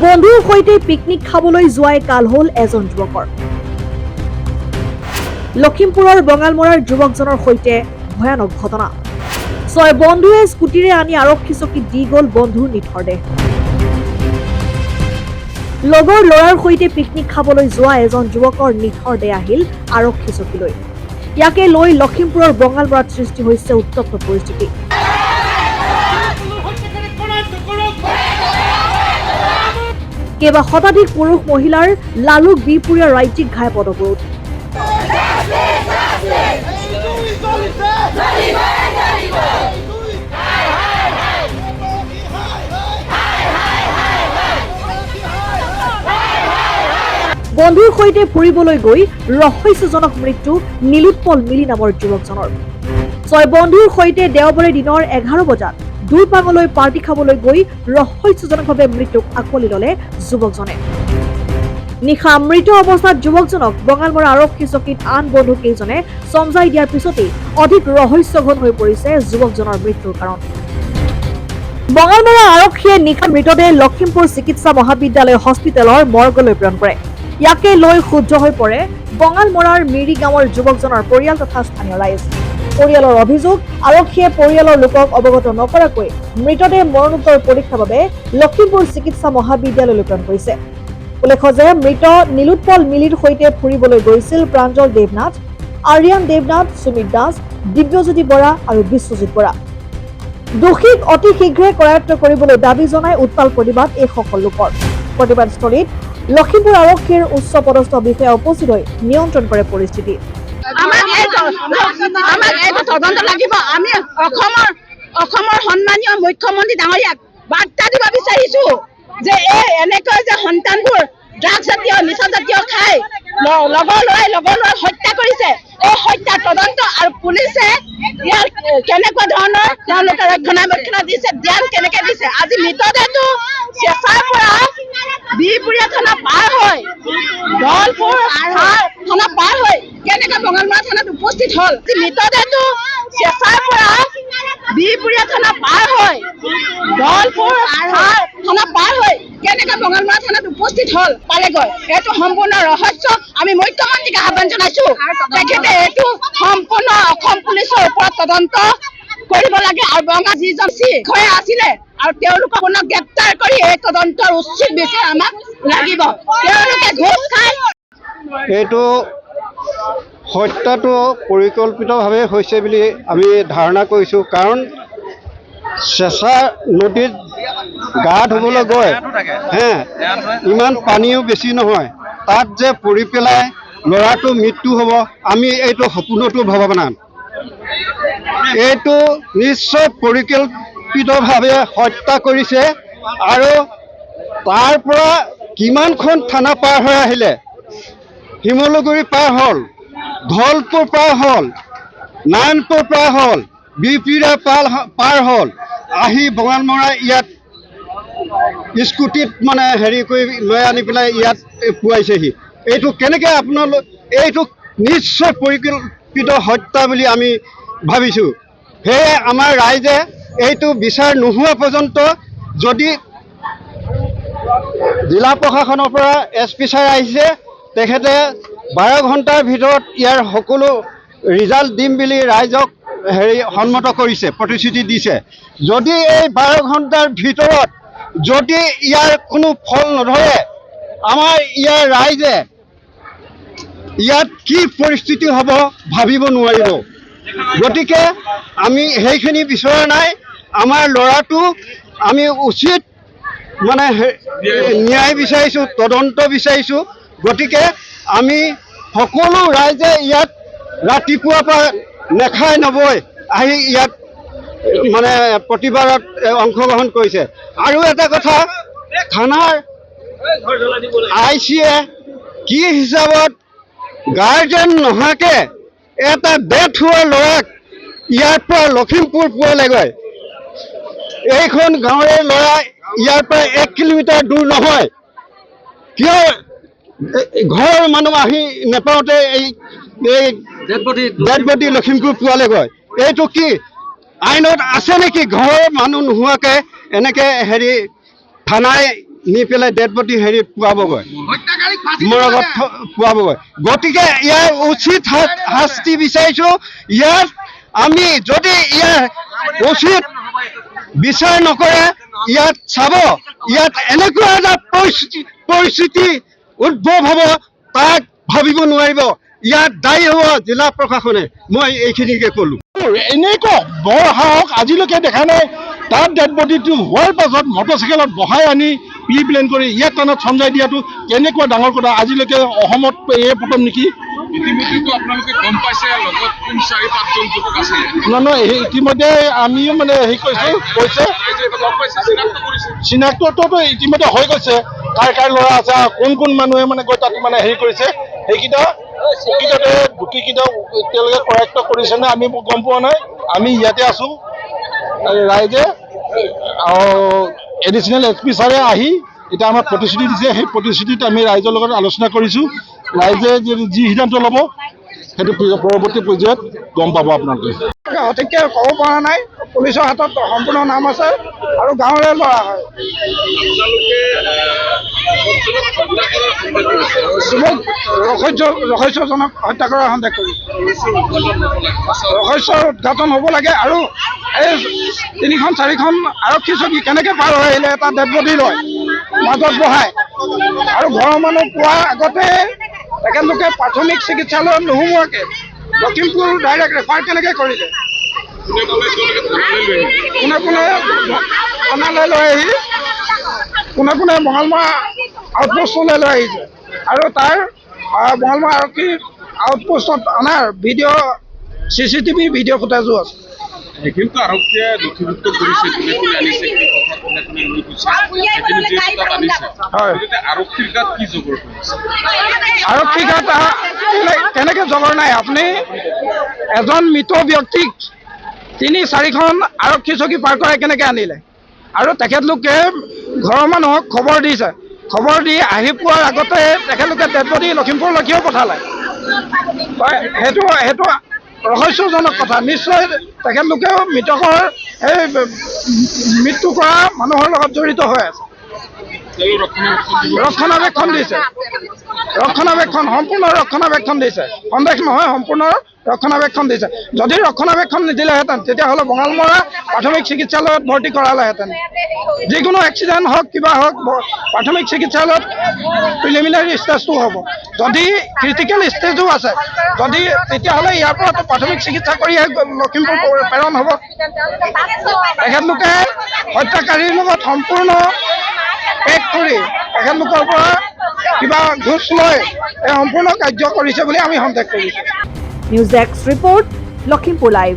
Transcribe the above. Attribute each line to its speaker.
Speaker 1: বন্ধুৰ সৈতে পিকনিক খাবলৈ যোৱাই কাল হ'ল এজন যুৱকৰ। লখিমপুৰৰ বঙালমৰাৰ যুৱকজনৰ সৈতে ভয়ানক ঘটনা। ছয় বন্ধুৱে স্কুটিৰে আনি আৰক্ষী চকীত দি গ'ল বন্ধুৰ নিথৰ দেহ। লগৰ ল'ৰাৰ সৈতে পিকনিক খাবলৈ যোৱা এজন যুৱকৰ নিথৰ দেহ আহিল আৰক্ষী চকীলৈ। ইয়াকে লৈ লখিমপুৰৰ বঙালমৰাত সৃষ্টি হৈছে উত্তপ্ত পৰিস্থিতি। কেইবা শতাধিক পুৰুষ মহিলাৰ লালুক বিপুৰীয়া ৰাজ্যিক ঘাই পদবৰোধ। বন্ধুৰ সৈতে ফুৰিবলৈ গৈ ৰহস্যজনক মৃত্যু নীলোৎপল মিলি নামৰ যুৱকজনৰ। ছয় বন্ধুৰ সৈতে দেওবাৰে দিনৰ 11 বজাত দূৰপাঙলৈ পাৰ্টি খাবলৈ গৈ ৰহস্যজনকভাৱে মৃত্যুক আঁকোৱালি ল'লে যুৱকজনে। নিশা মৃত অৱস্থাত যুৱকজনক বঙালমৰা আৰক্ষী চকীত আন বন্ধু কেইজনে চমজাই দিয়াৰ পিছতেই অধিক ৰহস্যঘন হৈ পৰিছে যুৱকজনৰ মৃত্যুৰ কাৰণ। বঙালমৰা আৰক্ষীয়ে নিশা মৃতদেহ লখিমপুৰ চিকিৎসা মহাবিদ্যালয় হস্পিটেলৰ মৰ্গলৈ প্ৰেৰণ কৰে। ইয়াকে লৈ ক্ষুব্ধ হৈ পৰে বঙালমৰাৰ মিৰি গাঁৱৰ যুৱকজনৰ পৰিয়াল তথা স্থানীয় ৰাইজ। পৰিয়ালৰ অভিযোগ, আৰক্ষীয়ে পৰিয়ালৰ লোকক অৱগত নকৰাকৈ মৃতদেহ মৰণোত্তৰ পৰীক্ষাৰ বাবে লখিমপুৰ চিকিৎসা মহাবিদ্যালয়লৈ প্ৰেৰণ কৰিছে। উল্লেখ্য যে মৃত নীলোৎপল মিলিৰ সৈতে ফুৰিবলৈ গৈছিল প্ৰাঞ্জল দেৱনাথ, আৰিয়ান দেৱনাথ, সুমিত দাস, দিব্যজ্যোতি বৰা আৰু বিশ্বজিৎ বৰা। দোষীক অতি শীঘ্ৰে কৰায়ত্ব কৰিবলৈ দাবী জনাই উত্তাল প্ৰতিবাদ এই সকল লোকৰ। প্ৰতিবাদস্থলীত লখিমপুৰ আৰক্ষীৰ উচ্চ পদস্থ বিষয়া উপস্থিত হৈ নিয়ন্ত্ৰণ কৰে পৰিস্থিতি।
Speaker 2: তদন্ত লাগিব। আমি অসমৰ সন্মানীয় মুখ্যমন্ত্ৰী ডাঙৰীয়াক বাৰ্তা দিব বিচাৰিছো যে এনেকৈ যে সন্তানবোৰ ড্ৰাগছ জাতীয় নিচা জাতীয় খাই লগৰ ল'ৰাই হত্যা কৰিছে, এই হত্যাৰ তদন্ত আৰু পুলিচে ইয়াৰ কেনেকুৱা ধৰণৰ তেওঁলোকে ৰক্ষণাবেক্ষণ দিছে, ধ্যান কেনেকে দিছে। আজি মৃতদেহটো চেঁচাৰ পৰা বিহপুৰীয়া থানা পাৰ হৈ দলপুৰ থানা পাৰ হৈ কেনেকে বঙালমৰা থানাত উপস্থিত হ'ল। মৃতদেহটো চেঁচাৰ পৰা বিহপুৰীয়া থানা পাৰ হৈ দলপুৰ থানা পাৰ হৈ কেনেকে বঙালমৰা থানাত উপস্থিত হ'ল পালেগৈ, এইটো সম্পূৰ্ণ ৰহস্য। আমি মুখ্যমন্ত্ৰীক আহ্বান জনাইছো, তেখেতে এইটো সম্পূৰ্ণ অসম পুলিচৰ ওপৰত তদন্ত কৰিব লাগে আৰু বঙা যিজন বিষয়া আছিলে আৰু তেওঁলোকক গ্ৰেপ্তাৰ কৰি এই তদন্তৰ উচিত বিচাৰ আমাক লাগিব। তেওঁলোকে ঘোষ খায়।
Speaker 3: এইটো হত্যাটো পৰিকল্পিতভাৱে হৈছে বুলি আমি ধাৰণা কৰিছোঁ, কাৰণ চেঁচা নদীত গা ধুবলৈ গৈ ইমান পানীও বেছি নহয়, তাত যে পৰি পেলাই ল'ৰাটো মৃত্যু হ'ব, আমি এইটো সপোনতো ভবা নাই। এইটো নিশ্চয় পৰিকল্পিতভাৱে হত্যা কৰিছে আৰু তাৰ পৰা কিমানখন থানা পাৰ হৈ আহিলে, শিমলুগুৰি পাৰ হ'ল, ধলপুৰ পাৰ হ'ল, নাৰায়ণপুৰ পাৰ হ'ল, বিহপুৰীয়া পাৰ হ'ল, আহি বঙালমৰা ইয়াত স্কুটিত হেৰি কৰি লৈ আনি পেলাই ইয়াত পুৱাইছেহি। এইটো কেনেকৈ আপোনালোক, এইটো নিশ্চয় পৰিকল্পিত হত্যা বুলি আমি ভাবিছোঁ। সেয়ে আমাৰ ৰাইজে এইটো বিচাৰ নোহোৱা পৰ্যন্ত, যদি জিলা প্ৰশাসনৰ পৰা SP ছাৰ আহিছে, তেখেতে 12 ঘণ্টাৰ ভিতৰত ইয়াৰ সকলো ৰিজাল্ট দিম বুলি ৰাইজক সন্মত কৰিছে, প্ৰতিশ্ৰুতি দিছে। যদি এই 12 ঘণ্টাৰ ভিতৰত যদি ইয়াৰ কোনো ফল নধৰে, আমাৰ ইয়াৰ ৰাইজে ইয়াত কি পৰিস্থিতি হ'ব ভাবিব নোৱাৰিব। গতিকে আমি সেইখিনি বিচৰা নাই। আমাৰ ল'ৰাটো আমি উচিত ন্যায় বিচাৰিছোঁ, তদন্ত বিচাৰিছোঁ। গতিকে আমি সকলো ৰাইজে ইয়াত ৰাতিপুৱাৰ পৰা নেখাই নবৈ আহি ইয়াত প্ৰতিবাদত অংশগ্ৰহণ কৰিছে। আৰু এটা কথা, থানাৰ IC-য়ে কি হিচাপত গাৰ্জেন নোহোৱাকৈ এটা বেট হোৱা ল'ৰাক ইয়াৰ পৰা লখিমপুৰ পোৱালেগৈ। এইখন গাঁৱৰে ল'ৰা, ইয়াৰ পৰা 1 কিলোমিটাৰ দূৰ নহয়, কিয় ঘৰৰ মানুহ আহি নেপাওঁতে এই ডেড বডি লখিমপুৰ পোৱালেগৈ। এইটো কি আইনত আছে নেকি? ঘৰৰ মানুহ নোহোৱাকৈ এনেকৈ থানাই নি পেলাই ডেড বডি হেৰিত পোৱাবগৈ মৰগত পোৱাবগৈ গতিকে ইয়াৰ উচিত শাস্তি বিচাৰিছোঁ ইয়াত আমি যদি ইয়াৰ উচিত বিচাৰ নকৰে ইয়াত চাব ইয়াত এনেকুৱা এটা পৰিস্থিতি উদ্ভৱ হ'ব তাক ভাবিব নোৱাৰিব ইয়াত দায়ী হ'ব জিলা প্ৰশাসনে মই এইখিনিকে ক'লো
Speaker 4: এনেকুৱা বৰ সাহস আজিলৈকে দেখা নাই তাত ডেড বডিটো হোৱাৰ পাছত মটৰচাইকেলত বহাই আনি প্লেন কৰি ইয়াত টানত চঞ্জাই দিয়াটো কেনেকুৱা ডাঙৰ কথা আজিলৈকে অসমত এই প্ৰথম নেকি নহয় ইতিমধ্যে আমিও মানে হেৰি কৈছে চিনাক্তটো ইতিমধ্যে হৈ গৈছে কাৰ ল'ৰা আছে কোন মানুহে মানে গৈ তাত মানে হেৰি কৰিছে সেইকেইটা প্ৰকৃততে গোটেইকেইটা তেওঁলোকে কৰায়ত্ব কৰিছে নে আমি গম পোৱা নাই আমি ইয়াতে আছো ৰাইজে এডিশ্যনেল SP ছাৰে আহি এতিয়া আমাক প্ৰতিশ্ৰুতি দিছে সেই প্ৰতিশ্ৰুতিত আমি ৰাইজৰ লগত আলোচনা কৰিছোঁ ৰাইজে যি সিদ্ধান্ত ল'ব সেইটো পৰৱৰ্তী পৰ্যায়ত গম পাব আপোনালোকে
Speaker 5: সঠিককৈ ক'ব পৰা নাই পুলিচৰ হাতত সম্পূৰ্ণ নাম আছে আৰু গাঁৱৰে ল'ৰা হয় চুবক ৰহস্যজনক হত্যা কৰাৰ সন্দেহ কৰি ৰহস্যৰ উদঘাটন হ'ব লাগে আৰু এই 3খন 4খন আৰক্ষী চকী কেনেকৈ পাৰ হৈ আহিলে এটা ডেড বডি লয় মাজত বহাই আৰু ঘৰৰ মানুহ পোৱাৰ আগতে তেখেতলোকে প্ৰাথমিক চিকিৎসালয়ত নোসোমোৱাকৈ লখিমপুৰ ডাইৰেক্ট ৰেফাৰ কেনেকৈ কৰিলে কোনে থানালৈ লৈ আহি কোনে মঙলমৰা আউটপোষ্টলৈ লৈ আহিছে আৰু তাৰ মঙলমৰা আৰক্ষী আউটপোষ্টত অনাৰ CCTV ভিডিঅ' ফুটেজো আছে
Speaker 6: কিন্তু আৰক্ষীয়ে নথিভুক্ত কৰিছে আনিছে আৰক্ষীৰ গাত কি জগৰ
Speaker 5: আৰক্ষীৰ গাত কেনেকৈ জগৰ নাই আপুনি এজন মৃত ব্যক্তিক 3-4খন আৰক্ষী চকী পাৰ কৰাই কেনেকৈ আনিলে আৰু তেখেতলোকে ঘৰৰ মানুহক খবৰ দিছে খবৰ দি আহি পোৱাৰ আগতে তেখেতলোকে ডেড বডি লখিমপুৰলৈকেও পঠালে সেইটো ৰহস্যজনক কথা নিশ্চয় তেখেতলোকেও মৃতকৰ এই মৃত্যু কৰা মানুহৰ লগত জড়িত হৈ আছে ৰক্ষণাবেক্ষণ দিছে সম্পূৰ্ণ ৰক্ষণাবেক্ষণ দিছে সন্দেহ নহয় সম্পূৰ্ণ ৰক্ষণাবেক্ষণ দিছে যদি ৰক্ষণাবেক্ষণ নিদিলেহেঁতেন তেতিয়াহ'লে মঙলমৰা প্ৰাথমিক চিকিৎসালয়ত ভৰ্তি কৰালেহেঁতেন যিকোনো এক্সিডেণ্ট হওক কিবা হওক প্ৰাথমিক চিকিৎসালয়ত প্ৰিলিমিনাৰী ষ্টেজটো হ'ব যদি ক্ৰিটিকেল ষ্টেজো আছে যদি তেতিয়াহ'লে ইয়াৰ পৰা প্ৰাথমিক চিকিৎসা কৰিহে লখিমপুৰ প্ৰেৰণ হ'ব তেখেতলোকে হত্যাকাৰীৰ লগত সম্পূৰ্ণ পেক কৰি তেখেতলোকৰ পৰা কিবা ঘোষ লৈ সম্পূৰ্ণ কাৰ্য কৰিছে বুলি আমি সন্দেহ কৰিছোঁ
Speaker 1: news desk report Lakhimpur live.